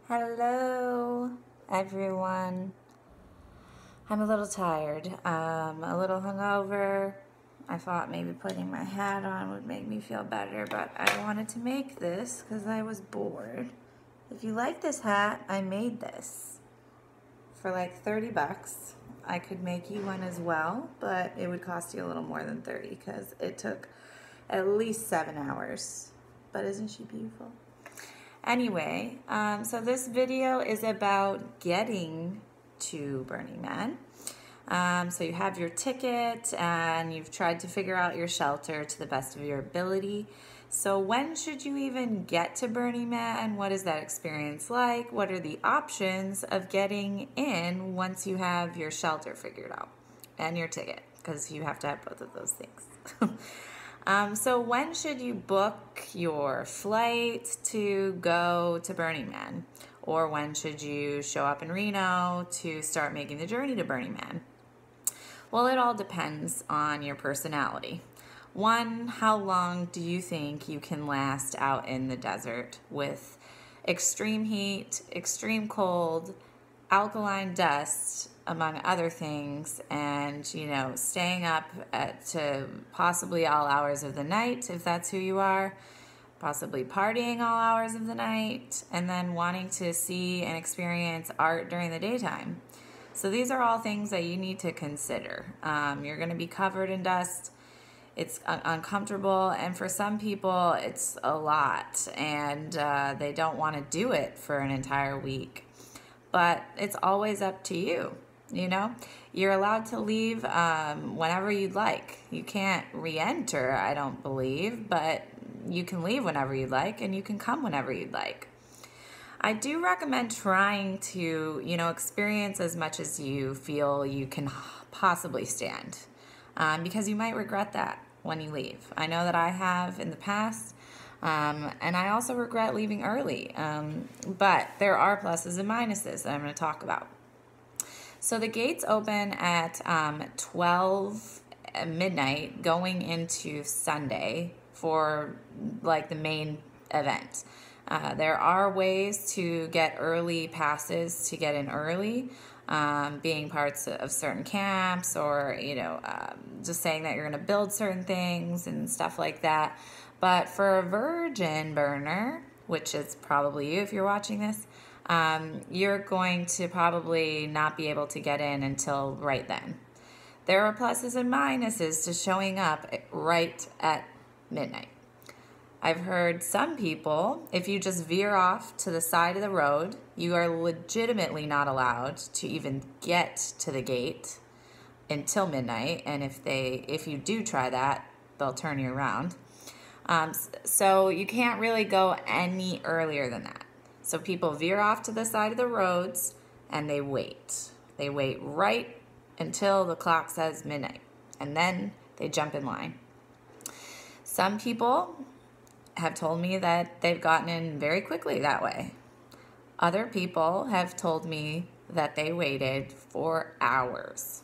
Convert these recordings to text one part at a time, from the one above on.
Hello, everyone. I'm a little tired, a little hungover. I thought maybe putting my hat on would make me feel better, but I wanted to make this because I was bored. If you like this hat, I made this for like 30 bucks. I could make you one as well, but it would cost you a little more than 30 because it took at least 7 hours. But isn't she beautiful? Anyway, so this video is about getting to Burning Man. So you have your ticket and you've tried to figure out your shelter to the best of your ability. So when should you even get to Burning Man? What is that experience like? What are the options of getting in once you have your shelter figured out and your ticket? Because you have to have both of those things. So when should you book your flight to go to Burning Man? Or when should you show up in Reno to start making the journey to Burning Man? Well, it all depends on your personality. One, how long do you think you can last out in the desert with extreme heat, extreme cold, alkaline dust, among other things, and staying up to possibly all hours of the night if that's who you are, possibly partying all hours of the night, and then wanting to see and experience art during the daytime. So these are all things that you need to consider. You're going to be covered in dust. It's uncomfortable, and for some people it's a lot, and they don't want to do it for an entire week. But it's always up to you. You're allowed to leave whenever you'd like. You can't re-enter, I don't believe, but you can leave whenever you'd like, and you can come whenever you'd like. I do recommend trying to, experience as much as you feel you can possibly stand, because you might regret that when you leave. I know that I have in the past, and I also regret leaving early, but there are pluses and minuses that I'm going to talk about. So the gates open at 12 midnight going into Sunday for like the main event. There are ways to get early passes to get in early, being parts of certain camps, or just saying that you're going to build certain things and stuff like that. But for a virgin burner, which is probably you if you're watching this, you're going to probably not be able to get in until right then. There are pluses and minuses to showing up right at midnight. I've heard some people, if you just veer off to the side of the road, you are legitimately not allowed to even get to the gate until midnight. And if you do try that, they'll turn you around. So you can't really go any earlier than that. So people veer off to the side of the roads and they wait. They wait right until the clock says midnight, and then they jump in line. Some people have told me that they've gotten in very quickly that way. Other people have told me that they waited for hours.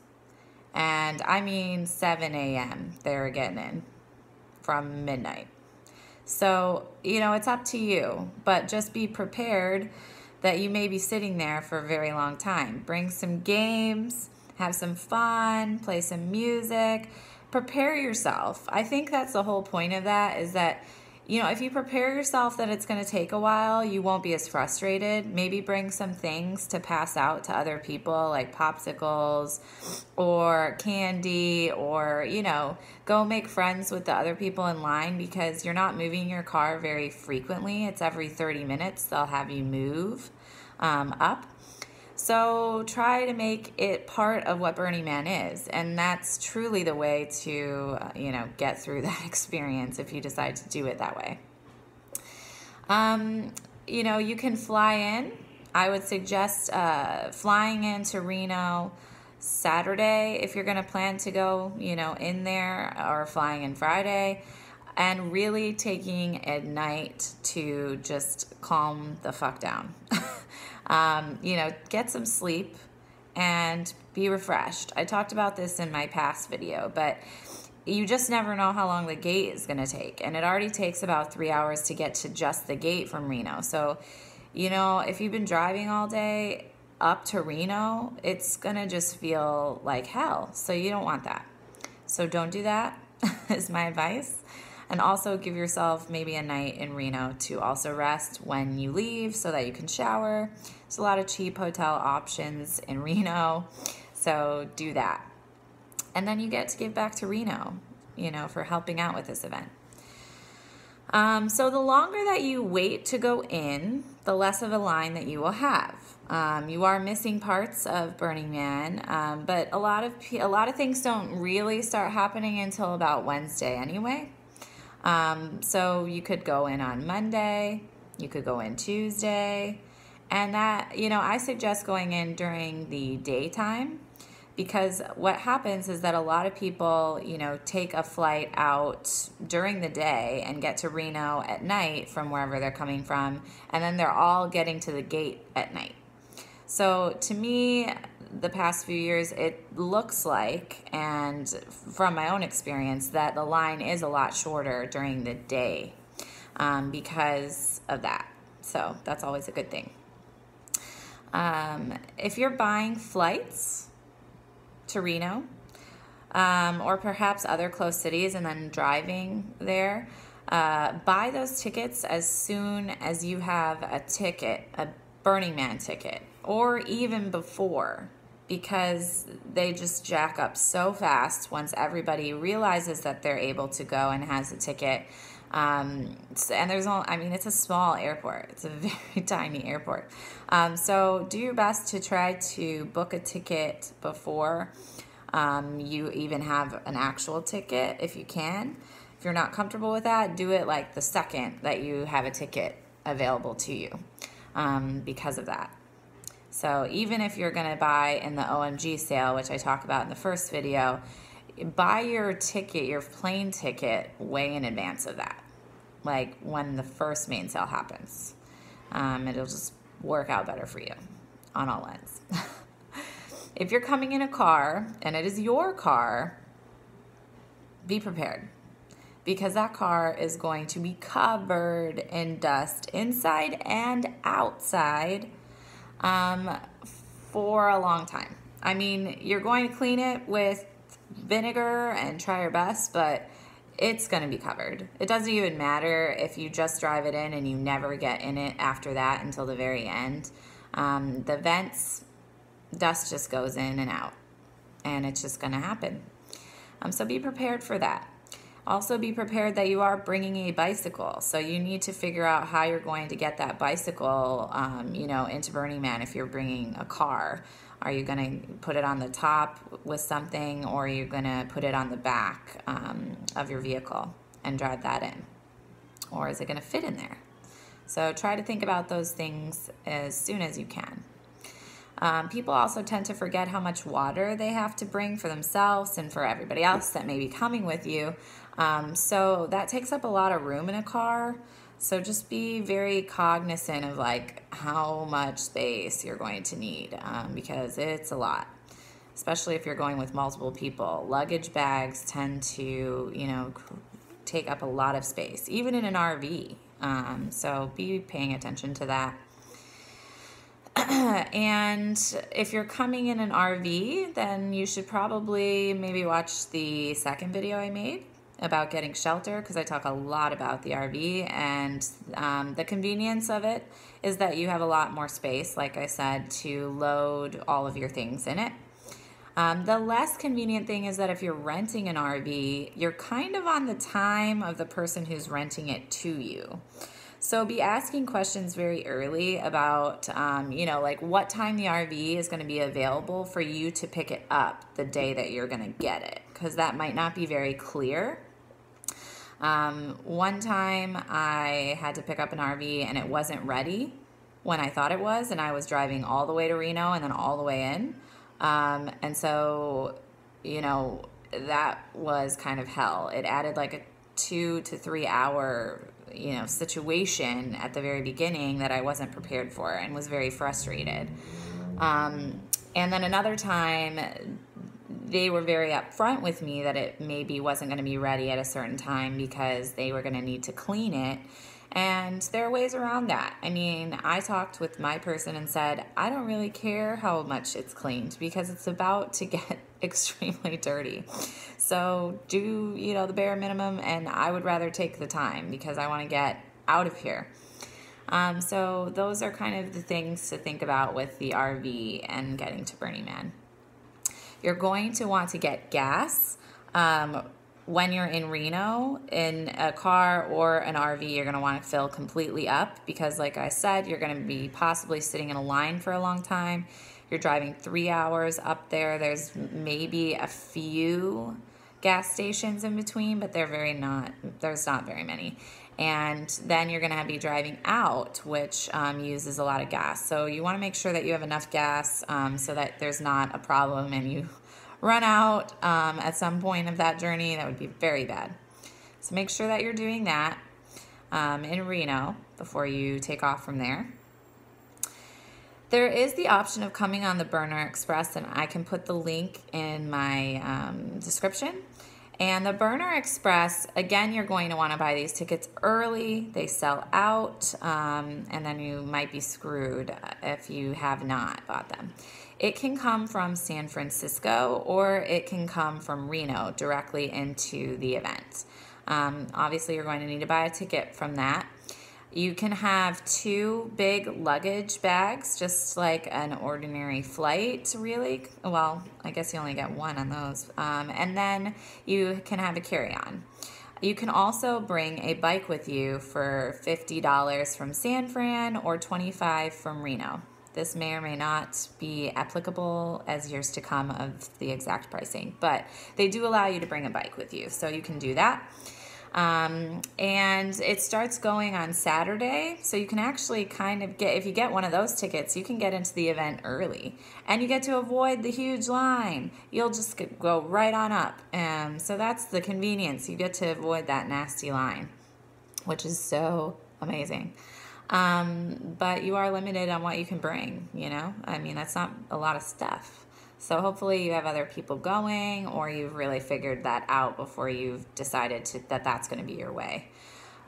And I mean 7 a.m. they were getting in from midnight. So, it's up to you, but just be prepared that you may be sitting there for a very long time. Bring some games, have some fun, play some music, prepare yourself. I think that's the whole point of that, is that if you prepare yourself that it's going to take a while, you won't be as frustrated. Maybe bring some things to pass out to other people, like popsicles or candy, or, go make friends with the other people in line, because you're not moving your car very frequently. It's every 30 minutes they'll have you move up. So try to make it part of what Burning Man is, and that's truly the way to, get through that experience if you decide to do it that way. You can fly in. I would suggest flying into Reno Saturday if you're going to plan to go, in there, or flying in Friday, and really taking a night to just calm the fuck down. Get some sleep and be refreshed. I talked about this in my past video, but you just never know how long the gate is going to take. And it already takes about 3 hours to get to just the gate from Reno. So you know, if you've been driving all day up to Reno, it's gonna just feel like hell. So you don't want that. So don't do that, is my advice. And also give yourself maybe a night in Reno to also rest when you leave so that you can shower. There's a lot of cheap hotel options in Reno, so do that. And then you get to give back to Reno, you know, for helping out with this event. So the longer that you wait to go in, the less of a line that you will have. You are missing parts of Burning Man, but a lot of things don't really start happening until about Wednesday anyway. So you could go in on Monday, you could go in Tuesday, and that, you know, I suggest going in during the daytime, because what happens is that a lot of people, you know, take a flight out during the day and get to Reno at night from wherever they're coming from, and then they're all getting to the gate at night. So to me, the past few years, it looks like, and from my own experience, that the line is a lot shorter during the day because of that. So that's always a good thing. If you're buying flights to Reno, or perhaps other close cities and then driving there, buy those tickets as soon as you have a ticket, a Burning Man ticket, or even before, because they just jack up so fast once everybody realizes that they're able to go and has a ticket. And there's all, I mean, it's a small airport. It's a very tiny airport. So do your best to try to book a ticket before you even have an actual ticket if you can. If you're not comfortable with that, do it like the second that you have a ticket available to you because of that. So even if you're going to buy in the OMG sale, which I talked about in the first video, buy your ticket, your plane ticket, way in advance of that. Like when the first main sale happens. It'll just work out better for you on all ends. If you're coming in a car and it is your car, be prepared, because that car is going to be covered in dust inside and outside for a long time. I mean, you're going to clean it with vinegar and try your best, but it's going to be covered. It doesn't even matter if you just drive it in and you never get in it after that until the very end. The vents, dust just goes in and out, and it's just going to happen. So be prepared for that. Also be prepared that you are bringing a bicycle. So you need to figure out how you're going to get that bicycle, you know, into Burning Man if you're bringing a car. Are you going to put it on the top with something, or are you going to put it on the back of your vehicle and drive that in? Or is it going to fit in there? So try to think about those things as soon as you can. People also tend to forget how much water they have to bring for themselves and for everybody else that may be coming with you. So that takes up a lot of room in a car. So just be very cognizant of like how much space you're going to need because it's a lot, especially if you're going with multiple people. Luggage bags tend to, you know, take up a lot of space, even in an RV. So be paying attention to that. And if you're coming in an RV, then you should probably maybe watch the second video I made about getting shelter, because I talk a lot about the RV, and the convenience of it is that you have a lot more space, like I said, to load all of your things in it. The less convenient thing is that if you're renting an RV, you're kind of on the time of the person who's renting it to you. So be asking questions very early about, you know, like what time the RV is going to be available for you to pick it up the day that you're going to get it, because that might not be very clear. One time I had to pick up an RV and it wasn't ready when I thought it was, and I was driving all the way to Reno and then all the way in. And so, you know, that was kind of hell. It added like a 2 to 3 hour, you know, situation at the very beginning that I wasn't prepared for and was very frustrated. And then another time they were very upfront with me that it maybe wasn't going to be ready at a certain time because they were going to need to clean it. And there are ways around that. I mean, I talked with my person and said, I don't really care how much it's cleaned because it's about to get extremely dirty. So do, the bare minimum, and I would rather take the time because I want to get out of here. So those are kind of the things to think about with the RV and getting to Burning Man. You're going to want to get gas. When you're in Reno, in a car or an RV, you're going to want to fill completely up because, like I said, you're going to be possibly sitting in a line for a long time. You're driving 3 hours up there. There's maybe a few gas stations in between, but there's not very many. And then you're going to be driving out, which uses a lot of gas. So you want to make sure that you have enough gas so that there's not a problem and you run out at some point of that journey. That would be very bad. So make sure that you're doing that in Reno before you take off from there. There is the option of coming on the Burner Express, and I can put the link in my description. And the Burner Express, again, you're going to want to buy these tickets early. They sell out, and then you might be screwed if you have not bought them. It can come from San Francisco or it can come from Reno directly into the event. Obviously, you're going to need to buy a ticket from that. You can have 2 big luggage bags, just like an ordinary flight, really. Well, I guess you only get 1 on those. And then you can have a carry-on. You can also bring a bike with you for $50 from San Fran or $25 from Reno. This may or may not be applicable as years to come of the exact pricing, but they do allow you to bring a bike with you, so you can do that. And it starts going on Saturday, so you can actually kind of if you get one of those tickets, you can get into the event early, and you get to avoid the huge line. You'll just go right on up, so that's the convenience. You get to avoid that nasty line, which is so amazing. But you are limited on what you can bring, I mean, that's not a lot of stuff. So hopefully you have other people going, or you've really figured that out before you've decided that that's going to be your way.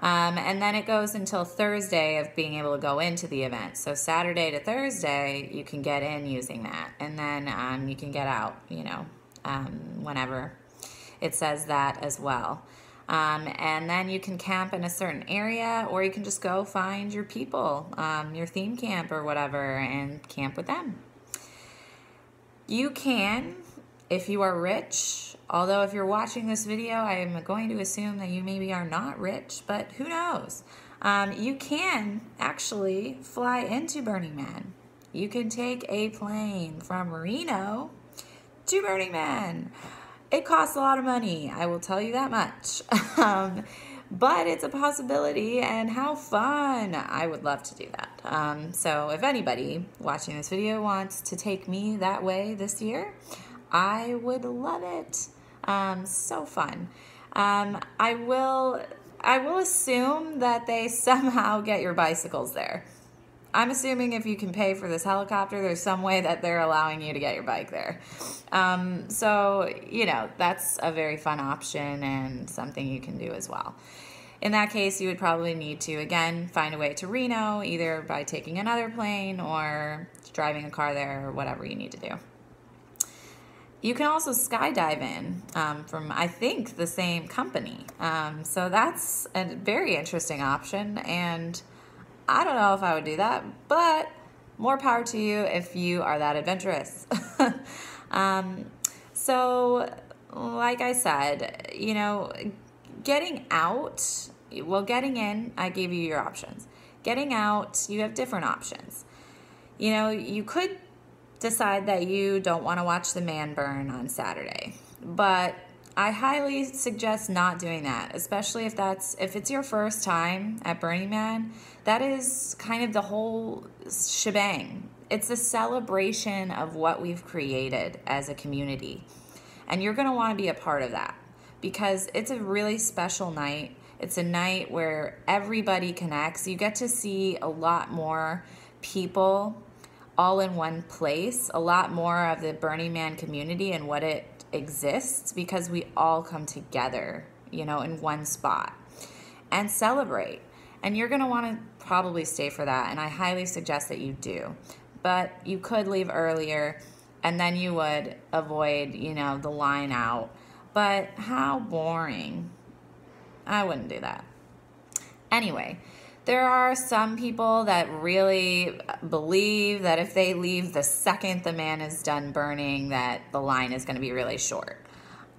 And then it goes until Thursday of being able to go into the event. So Saturday to Thursday, you can get in using that. And then you can get out, whenever it says that as well. And then you can camp in a certain area, or you can just go find your people, your theme camp or whatever, and camp with them. You can, if you are rich, although if you're watching this video, I am going to assume that you maybe are not rich, but who knows? You can actually fly into Burning Man. You can take a plane from Reno to Burning Man. It costs a lot of money, I will tell you that much. But it's a possibility, and how fun. I would love to do that. So if anybody watching this video wants to take me that way this year, I would love it. So fun. I will assume that they somehow get your bicycles there. I'm assuming if you can pay for this helicopter, there's some way that they're allowing you to get your bike there. So, that's a very fun option and something you can do as well. In that case, you would probably need to, again, find a way to Reno, either by taking another plane or driving a car there or whatever you need to do. You can also skydive in from, I think, the same company. So that's a very interesting option, and I don't know if I would do that, but more power to you if you are that adventurous. So, like I said, getting out, getting in, I gave you your options. Getting out, you have different options. You could decide that you don't want to watch the man burn on Saturday, but I highly suggest not doing that, especially if it's your first time at Burning Man. That is kind of the whole shebang. It's a celebration of what we've created as a community. And you're going to want to be a part of that because it's a really special night. It's a night where everybody connects. You get to see a lot more people all in one place, a lot more of the Burning Man community and what it exists, because we all come together, in one spot and celebrate. And you're going to want to probably stay for that, and I highly suggest that you do. But you could leave earlier, and then you would avoid, the line out. But how boring. I wouldn't do that. Anyway, there are some people that really believe that if they leave the second the man is done burning, that the line is going to be really short.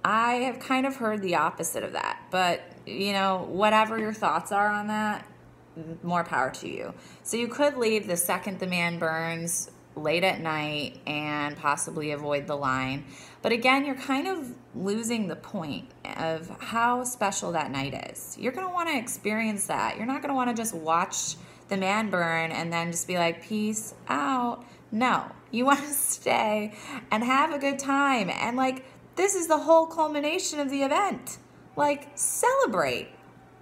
I have kind of heard the opposite of that, but whatever your thoughts are on that, more power to you. So you could leave the second the man burns late at night and possibly avoid the line. But again, you're kind of losing the point of how special that night is. You're going to want to experience that. You're not going to want to just watch the man burn and then just be like, peace out. No, you want to stay and have a good time. And this is the whole culmination of the event. Celebrate,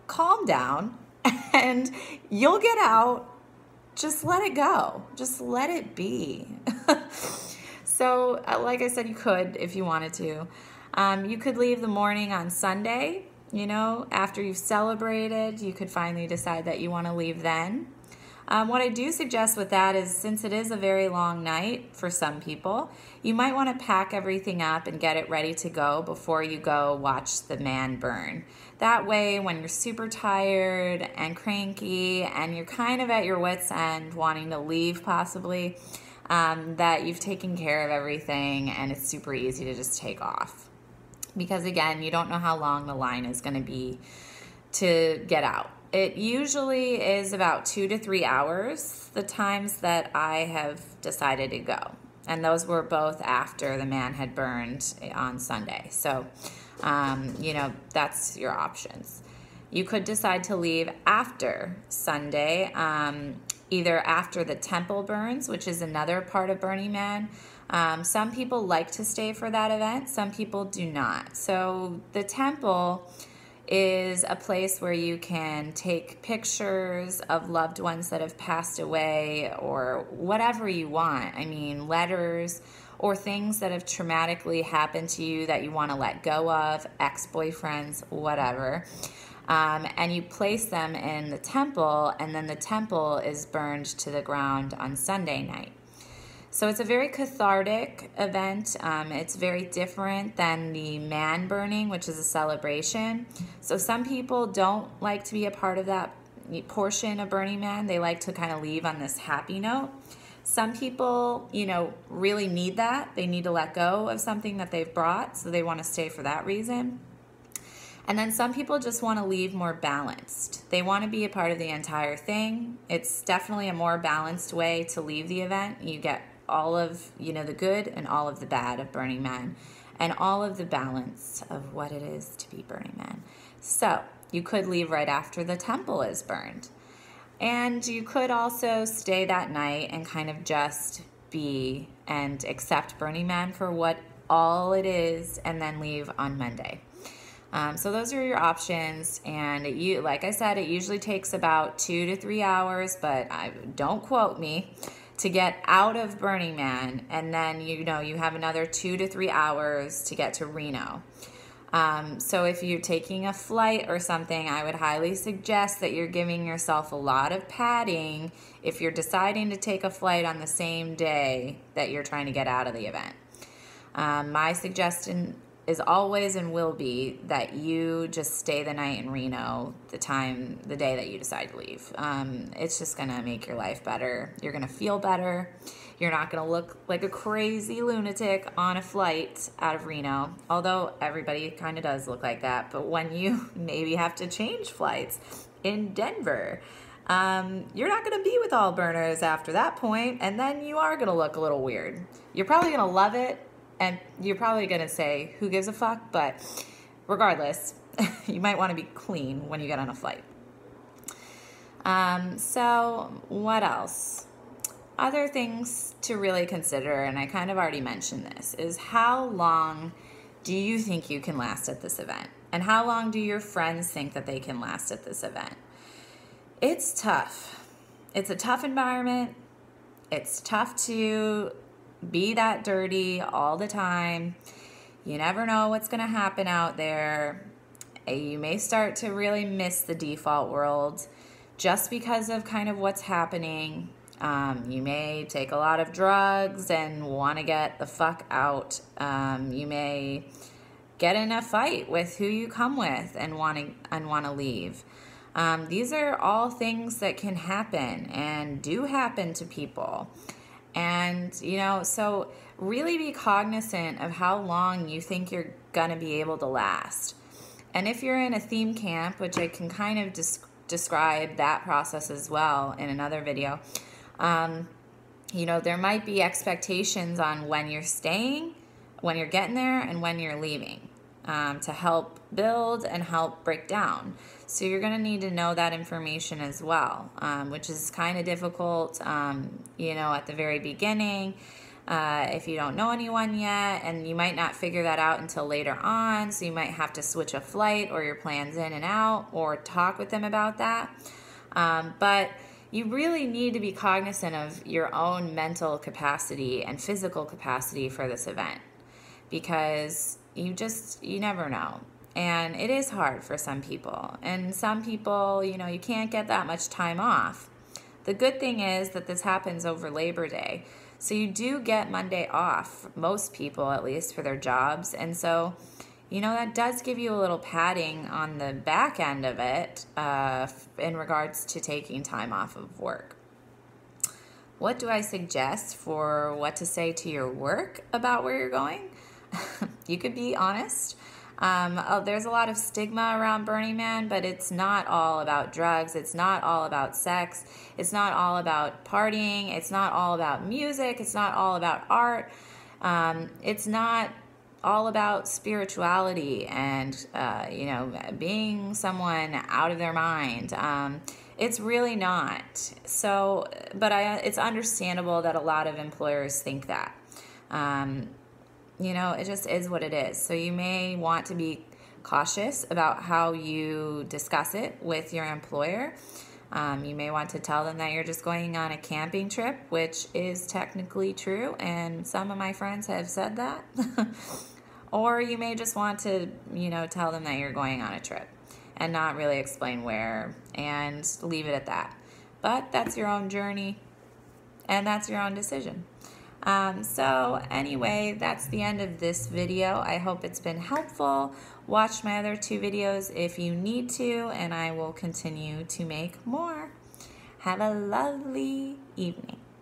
calm down, and you'll get out. Just let it go. Just let it be. So, like I said, you could if you wanted to. You could leave the morning on Sunday, after you've celebrated. You could finally decide that you want to leave then. What I do suggest with that is, since it is a very long night for some people, you might want to pack everything up and get it ready to go before you go watch the man burn. That way, when you're super tired and cranky and you're kind of at your wit's end wanting to leave possibly, that you've taken care of everything and it's super easy to just take off. Because again, you don't know how long the line is going to be to get out. It usually is about 2 to 3 hours, the times that I have decided to go. And those were both after the man had burned on Sunday. So, that's your options. You could decide to leave after Sunday, either after the temple burns, which is another part of Burning Man. Some people like to stay for that event. Some people do not. So the temple is a place where you can take pictures of loved ones that have passed away or whatever you want. I mean, letters or things that have traumatically happened to you that you want to let go of, ex-boyfriends, whatever. And you place them in the temple, and then the temple is burned to the ground on Sunday night. So it's a very cathartic event. It's very different than the man burning, which is a celebration. So some people don't like to be a part of that portion of Burning Man. They like to kind of leave on this happy note. Some people, really need that. They need to let go of something that they've brought, so they want to stay for that reason. And then some people just want to leave more balanced. They want to be a part of the entire thing. It's definitely a more balanced way to leave the event. You get all of, the good and all of the bad of Burning Man and all of the balance of what it is to be Burning Man. So you could leave right after the temple is burned. And you could also stay that night and kind of just be and accept Burning Man for what all it is and then leave on Monday. So those are your options, and like I said, it usually takes about 2 to 3 hours, but don't quote me, to get out of Burning Man, and then you have another 2 to 3 hours to get to Reno. So if you're taking a flight or something, I would highly suggest that you're giving yourself a lot of padding if you're deciding to take a flight on the same day that you're trying to get out of the event. My suggestion is always and will be that you just stay the night in Reno the day that you decide to leave. It's just gonna make your life better. You're gonna feel better. You're not gonna look like a crazy lunatic on a flight out of Reno, although everybody kind of does look like that. But when you maybe have to change flights in Denver, you're not gonna be with all burners after that point, and then you are gonna look a little weird. You're probably gonna love it, and you're probably going to say, who gives a fuck? But regardless, you might want to be clean when you get on a flight. So what else? Other things to really consider, and I kind of already mentioned this, is how long do you think you can last at this event? And how long do your friends think that they can last at this event? It's tough. It's a tough environment. It's tough to be that dirty all the time. You never know what's going to happen out there. You may start to really miss the default world. just because of kind of what's happening. You may take a lot of drugs and want to get the fuck out. You may get in a fight with who you come with and want to leave. These are all things that can happen and do happen to people. And, so really be cognizant of how long you think you're going to be able to last. And if you're in a theme camp, which I can kind of describe that process as well in another video, there might be expectations on when you're staying, when you're getting there, and when you're leaving, to help build and help break down. So you're going to need to know that information as well, which is kind of difficult, at the very beginning, if you don't know anyone yet, and you might not figure that out until later on. So you might have to switch a flight or your plans in and out, or talk with them about that. But you really need to be cognizant of your own mental capacity and physical capacity for this event, because you never know. And it is hard for some people. And some people, you can't get that much time off. The good thing is that this happens over Labor Day. So you do get Monday off, most people at least, for their jobs. And so, that does give you a little padding on the back end of it in regards to taking time off of work. What do I suggest for what to say to your work about where you're going? You could be honest. There's a lot of stigma around Burning Man, but it's not all about drugs. It's not all about sex. It's not all about partying. It's not all about music. It's not all about art. It's not all about spirituality and, being someone out of their mind. It's really not. So, but it's understandable that a lot of employers think that. It just is what it is. So you may want to be cautious about how you discuss it with your employer. You may want to tell them that you're just going on a camping trip, which is technically true, and some of my friends have said that. Or you may just want to, tell them that you're going on a trip and not really explain where, and leave it at that. But that's your own journey, and that's your own decision. So anyway, that's the end of this video. I hope it's been helpful. Watch my other 2 videos if you need to, and I will continue to make more. Have a lovely evening.